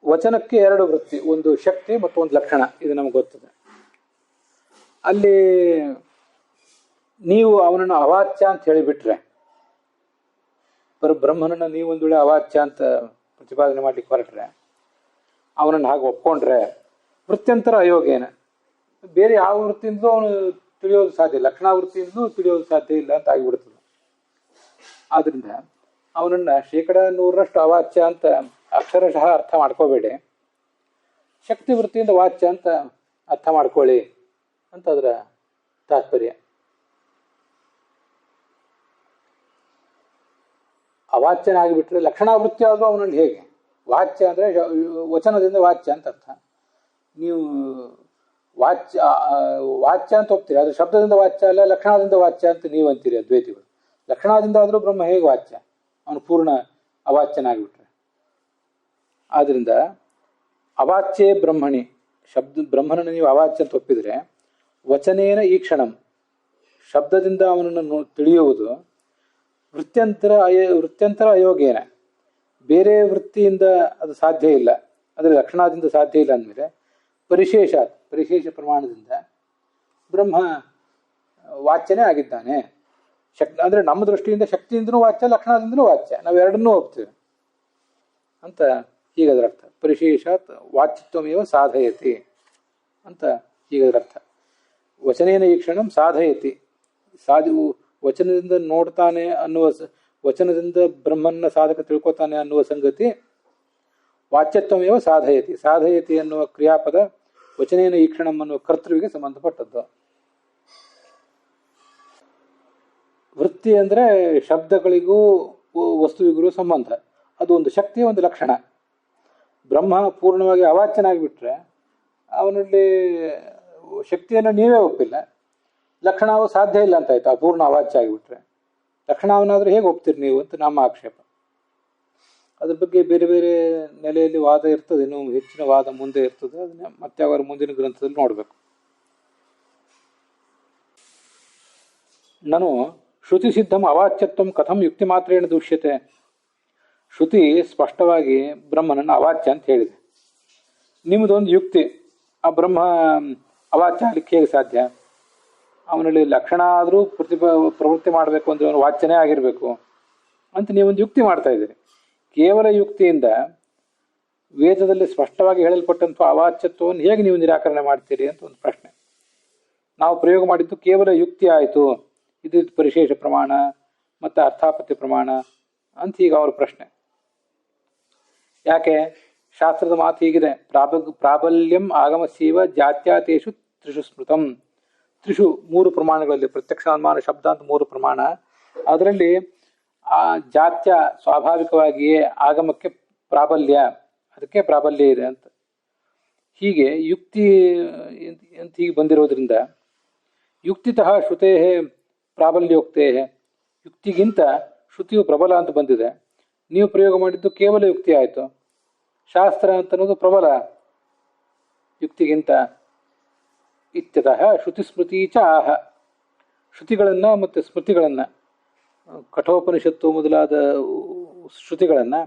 ವಚನಕ್ಕೆ 2 ವೃತ್ತಿ, ಒಂದು ಶಕ್ತಿ ಮತ್ತು ಒಂದು ಲಕ್ಷಣ. ಇದು ನಮಗೆ ಗೊತ್ತದೆ. ಅಲ್ಲಿ ನೀವು ಅವನನ್ನು ಅವಾಚ್ಯ ಅಂತ ಹೇಳಿಬಿಟ್ರೆ, ಬ್ರಹ್ಮನನ್ನು ನೀವು ಒಂದು ವೇಳೆ ಅವಾಚ್ಯ ಅಂತ ಪ್ರತಿಪಾದನೆ ಮಾಡ್ಲಿಕ್ಕೆ ಹೊರಟ್ರೆ, ಅವನನ್ನು ಹಾಗೆ ಒಪ್ಕೊಂಡ್ರೆ ವೃತ್ಯಂತರ ಅಯೋಗೇನ, ಬೇರೆ ಯಾವ ವೃತ್ತಿಯಿಂದಲೂ ಅವನು ತಿಳಿಯೋದು ಸಾಧ್ಯ, ಲಕ್ಷಣಾ ವೃತ್ತಿಯಿಂದಲೂ ತಿಳಿಯೋದು ಸಾಧ್ಯ ಇಲ್ಲ ಅಂತ ಆಗಿಬಿಡ್ತದೆ. ಆದ್ರಿಂದ ಅವನನ್ನು 100% ಅವಾಚ್ಯ ಅಂತ ಅಕ್ಷರಶಃ ಅರ್ಥ ಮಾಡ್ಕೋಬೇಡಿ, ಶಕ್ತಿ ವೃತ್ತಿಯಿಂದ ವಾಚ್ಯ ಅಂತ ಅರ್ಥ ಮಾಡ್ಕೊಳ್ಳಿ ಅಂತ ಅದರ ತಾತ್ಪರ್ಯ. ಅವಾಚ್ಯನಾಗಿಬಿಟ್ರೆ ಲಕ್ಷಣಾವೃತ್ತಿ ಆದರೂ ಅವನಲ್ಲಿ ಹೇಗೆ? ವಾಚ್ಯ ಅಂದರೆ ವಚನದಿಂದ ವಾಚ್ಯ ಅಂತ ಅರ್ಥ. ನೀವು ವಾಚ್ಯ ಅಂತ ಒಪ್ತೀರಿ, ಅದು ಶಬ್ದದಿಂದ ವಾಚ್ಯ ಅಲ್ಲ, ಲಕ್ಷಣದಿಂದ ವಾಚ್ಯ ಅಂತ ನೀವು ಅಂತೀರಿ ಅದ್ವೈತಿಗಳು. ಲಕ್ಷಣದಿಂದ ಆದರೂ ಬ್ರಹ್ಮ ಹೇಗೆ ವಾಚ್ಯ? ಅವನು ಪೂರ್ಣ ಅವಾಚ್ಯನಾಗಿಬಿಟ್ರೆ. ಆದ್ದರಿಂದ ಅವಾಚ್ಯೇ ಬ್ರಹ್ಮಣಿ, ಬ್ರಹ್ಮನನ್ನು ನೀವು ಅವಾಚ್ಯ ಅಂತ ಒಪ್ಪಿದರೆ, ವಚನೇನ ಈಕ್ಷಣಂ, ಶಬ್ದದಿಂದ ಅವನನ್ನು ತಿಳಿಯುವುದು, ವೃತ್ಯಂತರ ಅಯೋಗೇನ, ಬೇರೆ ವೃತ್ತಿಯಿಂದ ಅದು ಸಾಧ್ಯ ಇಲ್ಲ, ಅದರ ಲಕ್ಷಣದಿಂದ ಸಾಧ್ಯ ಇಲ್ಲ ಅಂದಮೇಲೆ ಪರಿಶೇಷ ಪ್ರಮಾಣದಿಂದ ಬ್ರಹ್ಮ ವಾಚ್ಯನೇ ಆಗಿದ್ದಾನೆ. ಅಂದರೆ ನಮ್ಮ ದೃಷ್ಟಿಯಿಂದ ಶಕ್ತಿಯಿಂದನೂ ವಾಚ್ಯ, ಲಕ್ಷಣದಿಂದನೂ ವಾಚ್ಯ, ನಾವು ಎರಡನ್ನೂ ಒಪ್ತೇವೆ ಅಂತ ಹೀಗದರ ಅರ್ಥ. ಪರಿಶೇಷಾತ್ ವಾಚ್ಯತ್ವಮೇವ ಸಾಧಯತಿ ಅಂತ ಹೀಗದರ ಅರ್ಥ. ವಚನೇನ ಈಕ್ಷಣಂ ಸಾಧಯತಿ, ವಚನದಿಂದ ನೋಡ್ತಾನೆ ಅನ್ನುವ, ವಚನದಿಂದ ಬ್ರಹ್ಮನ್ನ ಸಾಧಕ ತಿಳ್ಕೊತಾನೆ ಅನ್ನುವ ಸಂಗತಿ ವಾಚ್ಯತ್ವಮೇವ ಸಾಧಯತಿ ಅನ್ನುವ ಕ್ರಿಯಾಪದ ವಚನೇನ ಈಕ್ಷಣಂ ಅನ್ನುವ ಕರ್ತೃವಿಗೆ ಸಂಬಂಧಪಟ್ಟದ್ದು. ವೃತ್ತಿ ಅಂದರೆ ಶಬ್ದಗಳಿಗೂ ವಸ್ತುವಿಗೂ ಸಂಬಂಧ, ಅದು ಒಂದು ಶಕ್ತಿಯ ಒಂದು ಲಕ್ಷಣ. ಬ್ರಹ್ಮ ಪೂರ್ಣವಾಗಿ ಅವಾಚ್ಯನಾಗಿಬಿಟ್ರೆ ಅವನಲ್ಲಿ ಶಕ್ತಿಯನ್ನು ನೀವೇ ಒಪ್ಪಿಲ್ಲ, ಲಕ್ಷಣವು ಸಾಧ್ಯ ಇಲ್ಲ ಅಂತ ಆಯ್ತು. ಅಪೂರ್ಣ ಅವಾಚ್ಯ ಆಗಿಬಿಟ್ರೆ ಲಕ್ಷಣವನ್ನಾದರೂ ಹೇಗೆ ಒಪ್ತೀರಿ ನೀವು ಅಂತ ನಮ್ಮ ಆಕ್ಷೇಪ. ಅದ್ರ ಬಗ್ಗೆ ಬೇರೆ ಬೇರೆ ನೆಲೆಯಲ್ಲಿ ವಾದ ಇರ್ತದೆ, ಇನ್ನೂ ಹೆಚ್ಚಿನ ವಾದ ಮುಂದೆ ಇರ್ತದೆ. ಅದನ್ನ ಮತ್ತೆ ಅವರ ಮುಂದಿನ ಗ್ರಂಥದಲ್ಲಿ ನೋಡಬೇಕು. ನಾನು ಶ್ರುತಿ ಸಿದ್ಧಂ ಅವಾಚ್ಯತ್ವಂ ಕಥಂ ಯುಕ್ತಿ ಮಾತ್ರೇಣ ದೂಷ್ಯತೆ. ಶ್ರುತಿ ಸ್ಪಷ್ಟವಾಗಿ ಬ್ರಹ್ಮನನ್ನು ಅವಾಚ್ಯ ಅಂತ ಹೇಳಿದೆ. ನಿಮ್ಮದೊಂದು ಯುಕ್ತಿ, ಆ ಬ್ರಹ್ಮ ಅವಾಚ್ಯ ಆಗಲಿಕ್ಕೆ ಹೇಗೆ ಸಾಧ್ಯ? ಅವನಲ್ಲಿ ಲಕ್ಷಣ ಆದರೂ ಪ್ರವೃತ್ತಿ ಮಾಡಬೇಕು ಅಂದರೆ ಅವನು ವಾಚ್ಯನೇ ಆಗಿರಬೇಕು ಅಂತ ನೀವೊಂದು ಯುಕ್ತಿ ಮಾಡ್ತಾ ಇದ್ದೀರಿ. ಕೇವಲ ಯುಕ್ತಿಯಿಂದ ವೇದದಲ್ಲಿ ಸ್ಪಷ್ಟವಾಗಿ ಹೇಳಲ್ಪಟ್ಟಂಥ ಅವಾಚ್ಯತ್ವವನ್ನು ಹೇಗೆ ನೀವು ನಿರಾಕರಣೆ ಮಾಡ್ತೀರಿ ಅಂತ ಒಂದು ಪ್ರಶ್ನೆ. ನಾವು ಪ್ರಯೋಗ ಮಾಡಿದ್ದು ಕೇವಲ ಯುಕ್ತಿ ಆಯಿತು, ಇದು ಪರಿಶೇಷ ಪ್ರಮಾಣ ಮತ್ತು ಅರ್ಥಾಪತ್ಯ ಪ್ರಮಾಣ ಅಂತ ಈಗ ಅವ್ರ ಪ್ರಶ್ನೆ. ಯಾಕೆ? ಶಾಸ್ತ್ರದ ಮಾತು ಹೀಗಿದೆ, ಪ್ರಾಬಲ್ಯಂ ಆಗಮಸ್ಯವ ಜಾತ್ಯಾತೇಷು ತ್ರಿಷು ಸ್ಮೃತಂ. ತ್ರಿಷು ಮೂರು ಪ್ರಮಾಣಗಳಲ್ಲಿ, ಪ್ರತ್ಯಕ್ಷ ಅನುಮಾನ ಶಬ್ದ ಅಂತ ಮೂರು ಪ್ರಮಾಣ, ಅದರಲ್ಲಿ ಆ ಜಾತ್ಯ ಸ್ವಾಭಾವಿಕವಾಗಿಯೇ ಆಗಮಕ್ಕೆ ಪ್ರಾಬಲ್ಯ, ಅದಕ್ಕೆ ಪ್ರಾಬಲ್ಯ ಇದೆ ಅಂತ. ಹೀಗೆ ಯುಕ್ತಿ ಅಂತ ಹೀಗೆ ಬಂದಿರೋದ್ರಿಂದ ಯುಕ್ತಿತಃ ಶ್ರುತೇ ಪ್ರಾಬಲ್ಯೋಕ್ತೇ, ಯುಕ್ತಿಗಿಂತ ಶ್ರುತಿಯು ಪ್ರಬಲ ಅಂತ ಬಂದಿದೆ. ನೀವು ಪ್ರಯೋಗ ಮಾಡಿದ್ದು ಕೇವಲ ಯುಕ್ತಿ ಆಯಿತು. ಶಾಸ್ತ್ರ ಅಂತ ಅನ್ನೋದು ಪ್ರಬಲ ಯುಕ್ತಿಗಿಂತ. ಇತ್ಯತಃ ಶ್ರುತಿ ಸ್ಮೃತಿ ಚ ಆಹ, ಶ್ರುತಿಗಳನ್ನು ಮತ್ತು ಸ್ಮೃತಿಗಳನ್ನು, ಕಠೋಪನಿಷತ್ತು ಮೊದಲಾದ ಶ್ರುತಿಗಳನ್ನು,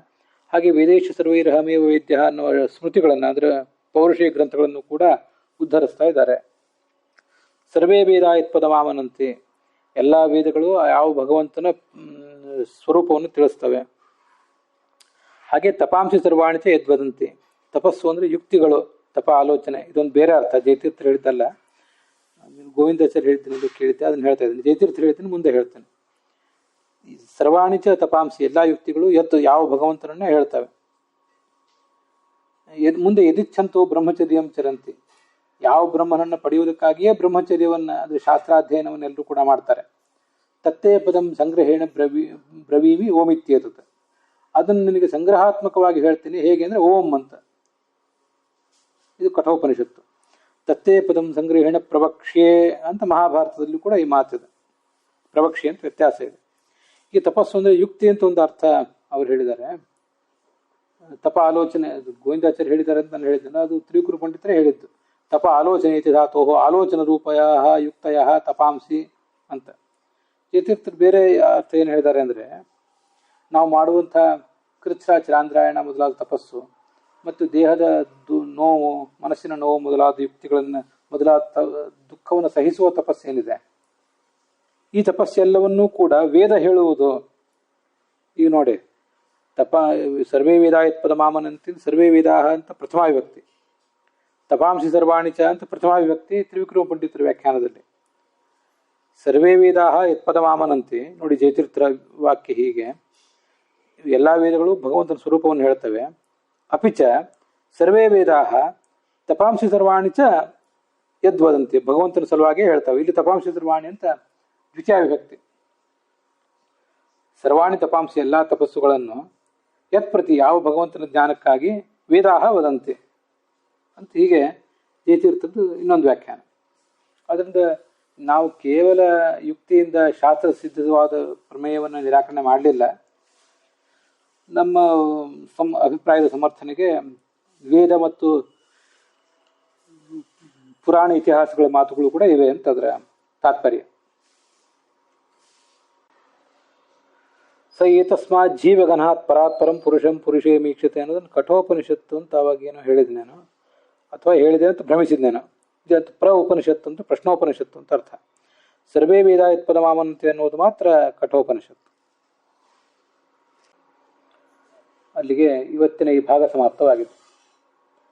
ಹಾಗೆ ವೇದೇಶ ಸರ್ವೈರಹಮೇವ ವೇದ್ಯ ಅನ್ನುವ ಸ್ಮೃತಿಗಳನ್ನು, ಅಂದರೆ ಪೌರುಷೇಯ ಗ್ರಂಥಗಳನ್ನು ಕೂಡ ಉದ್ಧರಿಸ್ತಾ ಇದ್ದಾರೆ. ಸರ್ವೇ ವೇದ ಯತ್ಪದಮಾಮನಂತೆ, ಎಲ್ಲ ವೇದಗಳು ಯಾವ ಭಗವಂತನ ಸ್ವರೂಪವನ್ನು ತಿಳಿಸ್ತವೆ. ಹಾಗೆ ತಪಾಂಸಿ ಸರ್ವಾಣಿಚ ಯದ್ವದಂತಿ, ತಪಸ್ಸು ಅಂದರೆ ಯುಕ್ತಿಗಳು, ತಪ ಆಲೋಚನೆ, ಇದೊಂದು ಬೇರೆ ಅರ್ಥ. ಜಯತೀರ್ಥರು ಹೇಳಿದ್ದಲ್ಲ, ಗೋವಿಂದಾಚಾರ್ಯ ಹೇಳ್ತೀನಿ ಕೇಳಿದ್ದೆ, ಅದನ್ನು ಹೇಳ್ತಾ ಇದ್ದೀನಿ. ಜಯತೀರ್ಥರು ಹೇಳ್ತೀನಿ, ಮುಂದೆ ಹೇಳ್ತೇನೆ. ಸರ್ವಾಣಿಚ ತಪಾಂಸಿ, ಎಲ್ಲ ಯುಕ್ತಿಗಳು ಯಾವ ಭಗವಂತನನ್ನೇ ಹೇಳ್ತವೆ. ಮುಂದೆ ಯದಿಚ್ಛಂತೋ ಬ್ರಹ್ಮಚರ್ಯಂ ಚರಂತಿ, ಯಾವ ಬ್ರಹ್ಮನನ್ನು ಪಡೆಯುವುದಕ್ಕಾಗಿಯೇ ಬ್ರಹ್ಮಚರ್ಯವನ್ನು, ಅಂದರೆ ಶಾಸ್ತ್ರಾಧ್ಯಯನವನ್ನು ಎಲ್ಲರೂ ಕೂಡ ಮಾಡ್ತಾರೆ. ತತ್ತೇ ಪದಂ ಸಂಗ್ರಹೇಣ ಬ್ರವೀಮಿ ಓಮಿತ್ಯೇತತ್, ಅದನ್ನು ನಿನಗೆ ಸಂಗ್ರಹಾತ್ಮಕವಾಗಿ ಹೇಳ್ತೀನಿ. ಹೇಗೆ ಅಂದರೆ ಓಂ ಅಂತ. ಇದು ಕಠೋಪನಿಷತ್ತು. ತತ್ತೇ ಪದಂ ಸಂಗ್ರಹೇಣ ಪ್ರವಕ್ಷ್ಯೆ ಅಂತ ಮಹಾಭಾರತದಲ್ಲೂ ಕೂಡ ಈ ಮಾತಿದೆ. ಪ್ರವಕ್ಷ್ಯೆ ಅಂತ ವ್ಯತ್ಯಾಸ ಇದೆ. ಈ ತಪಸ್ಸು ಅಂದರೆ ಯುಕ್ತಿ ಅಂತ ಒಂದು ಅರ್ಥ ಅವ್ರು ಹೇಳಿದ್ದಾರೆ. ತಪ ಆಲೋಚನೆ, ಗೋವಿಂದಾಚಾರ್ಯ ಹೇಳಿದ್ದಾರೆ ಅಂತ ನಾನು ಹೇಳಿದ್ದೇನೆ, ಅದು ತ್ರಿಕುರು ಪಂಡಿತರೇ ಹೇಳಿದ್ದು. ತಪ ಆಲೋಚನೆ ಧಾತೋ ಆಲೋಚನ ರೂಪಯ ಯುಕ್ತಯ ತಪಾಂಸಿ ಅಂತ. ಯತೀರ್ಥರು ಬೇರೆ ಅರ್ಥ ಏನು ಹೇಳಿದ್ದಾರೆ ಅಂದರೆ, ನಾವು ಮಾಡುವಂಥ ಕೃಚ್ಛ ಚಾಂದ್ರಾಯಣ ಮೊದಲಾದ ತಪಸ್ಸು ಮತ್ತು ದೇಹದ ನೋವು, ಮನಸ್ಸಿನ ನೋವು ಮೊದಲಾದ ಯುಕ್ತಿಗಳನ್ನು, ಮೊದಲಾದ ದುಃಖವನ್ನು ಸಹಿಸುವ ತಪಸ್ಸೇನಿದೆ, ಈ ತಪಸ್ಸೆಲ್ಲವನ್ನೂ ಕೂಡ ವೇದ ಹೇಳುವುದು. ಈಗ ನೋಡಿ, ಸರ್ವೇ ವೇದಾಯತ್ಪದ ಮಾಮನಂತ ಸರ್ವೇ ವೇದಾ ಅಂತ ಪ್ರಥಮ ವಿಭಕ್ತಿ, ತಪಾಂಸಿ ಸರ್ವಾಣಿಚ ಅಂತ ಪ್ರಥಮ ವಿಭಕ್ತಿ ತ್ರಿವಿಕ್ರಮ ಪಂಡಿತರ ವ್ಯಾಖ್ಯಾನದಲ್ಲಿ. ಸರ್ವೇ ವೇದಾ ಯತ್ಪದ ಮಾಮನಂತೆ, ನೋಡಿ ಜಯತೀರ್ಥರ ವಾಕ್ಯ ಹೀಗೆ, ಎಲ್ಲ ವೇದಗಳು ಭಗವಂತನ ಸ್ವರೂಪವನ್ನು ಹೇಳ್ತವೆ. ಅಪಿಚ ಸರ್ವೇ ವೇದಾ ತಪಾಂಸಿ ಸರ್ವಾಣಿಚ ಯದ್ವದಂತೆ, ಭಗವಂತನ ಸಲುವಾಗಿ ಹೇಳ್ತವೆ. ಇಲ್ಲಿ ತಪಾಂಸಿ ಸರ್ವಾಣಿ ಅಂತ ದ್ವಿತೀಯ ವಿಭಕ್ತಿ. ಸರ್ವಾಣಿ ತಪಾಂಸಿ, ಎಲ್ಲ ತಪಸ್ಸುಗಳನ್ನು, ಯತ್ ಪ್ರತಿ ಯಾವ ಭಗವಂತನ ಜ್ಞಾನಕ್ಕಾಗಿ, ವೇದಾಹ ವದಂತೆ ಅಂತ ಹೀಗೆ ಜಯತೀರ್ಥದ್ದು ಇನ್ನೊಂದು ವ್ಯಾಖ್ಯಾನ. ಅದರಿಂದ ನಾವು ಕೇವಲ ಯುಕ್ತಿಯಿಂದ ಶಾಸ್ತ್ರ ಸಿದ್ಧವಾದ ಪ್ರಮೇಯವನ್ನು ನಿರಾಕರಣೆ ಮಾಡಲಿಲ್ಲ. ನಮ್ಮ ಅಭಿಪ್ರಾಯದ ಸಮರ್ಥನೆಗೆ ವೇದ ಮತ್ತು ಪುರಾಣ ಇತಿಹಾಸಗಳ ಮಾತುಗಳು ಕೂಡ ಇವೆ ಅಂತ ಅದರ ತಾತ್ಪರ್ಯ. ಸ ಏತಸ್ಮಾತ್ ಜೀವಗಣಾತ್ ಪರಾತ್ಪರಂ ಪುರುಷಂ ಪುರುಷೇ ಮೀಕ್ಷತೆ ಅನ್ನೋದನ್ನು ಕಠೋಪನಿಷತ್ತು ಅಂತ ಅವಾಗ ಏನೋ ಹೇಳಿದೆ ನಾನು, ಅಥವಾ ಹೇಳಿದೆ ಅಂತ ಭ್ರಮಿಸಿದ್ದೇನೆ. ಇದು ಪ್ರ ಉಪನಿಷತ್ತು ಅಂತ ಪ್ರಶ್ನೋಪನಿಷತ್ತು ಅಂತ ಅರ್ಥ. ಸರ್ವೇ ವೇದ ಯತ್ಪದಮಾಮನಂತೆ ಅನ್ನೋದು ಮಾತ್ರ ಕಠೋಪನಿಷತ್ತು. ಅಲ್ಲಿಗೆ ಇವತ್ತಿನ ಈ ಭಾಗ ಸಮಾಪ್ತವಾಗಿದೆ.